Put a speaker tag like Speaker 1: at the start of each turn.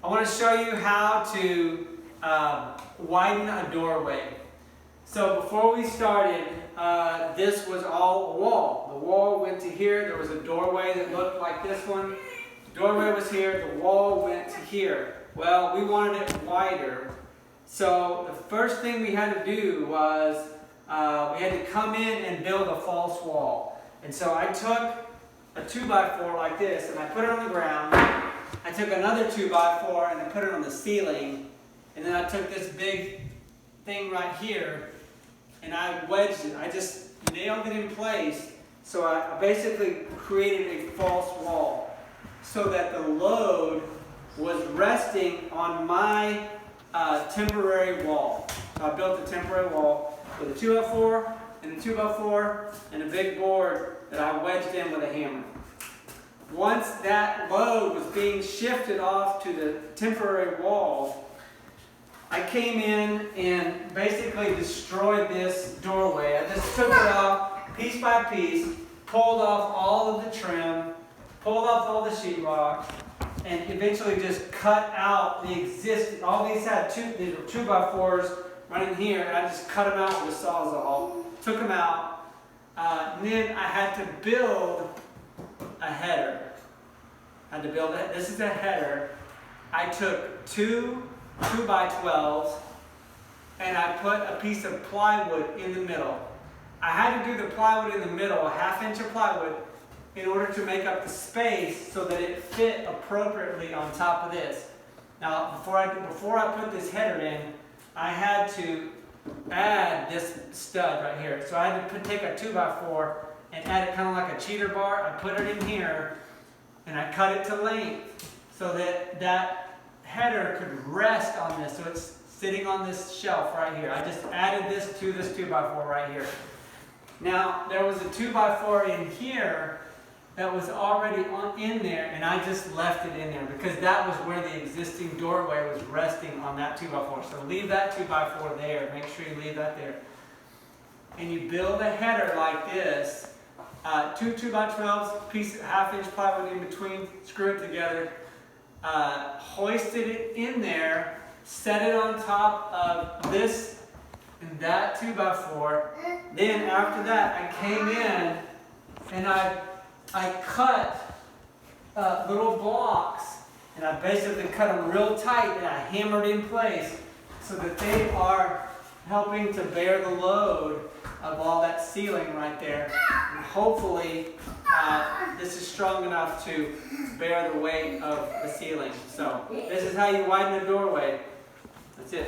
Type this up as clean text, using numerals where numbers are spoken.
Speaker 1: I want to show you how to widen a doorway. So before we started, this was all a wall. The wall went to here. There was a doorway that looked like this one. The doorway was here. The wall went to here. Well, we wanted it wider. So the first thing we had to do was we had to come in and build a false wall. And so I took a 2x4 like this and I put it on the ground. I took another 2x4 and I put it on the ceiling. And then I took this big thing right here and I wedged it. I just nailed it in place. So I basically created a false wall so that the load was resting on my temporary wall. So I built a temporary wall with a 2x4 and a 2x4 and a big board that I wedged in with a hammer. Once that load was being shifted off to the temporary wall, I came in and basically destroyed this doorway. I just took it off piece by piece, pulled off all of the trim, pulled off all the sheetrock, and eventually just cut out the existing. All these had these were 2x4s running here, and I just cut them out with a Sawzall, took them out, and then I had to build a header. I had to build it. This is a header. I took two 2x12s and I put a piece of plywood in the middle. I had to do the plywood in the middle, a 1/2 inch of plywood, in order to make up the space so that it fit appropriately on top of this. Now, before I put this header in, I had to add this stud right here. So I had to take a 2x4 and add it kind of like a cheater bar. I put it in here and I cut it to length so that that header could rest on this. So it's sitting on this shelf right here. I just added this to this 2x4 right here. Now, there was a 2x4 in here that was already in there, and I just left it in there because that was where the existing doorway was resting on that 2x4. So leave that 2x4 there. Make sure you leave that there. And you build a header like this. Two 2x12s, piece 1/2 inch plywood in between, screw it together, hoisted it in there, set it on top of this and that 2x4. Then after that, I came in and I cut little blocks, and I basically cut them real tight and I hammered in place so that they are helping to bear the load of all that ceiling right there. And hopefully this is strong enough to bear the weight of the ceiling. So this is how you widen a doorway. That's it.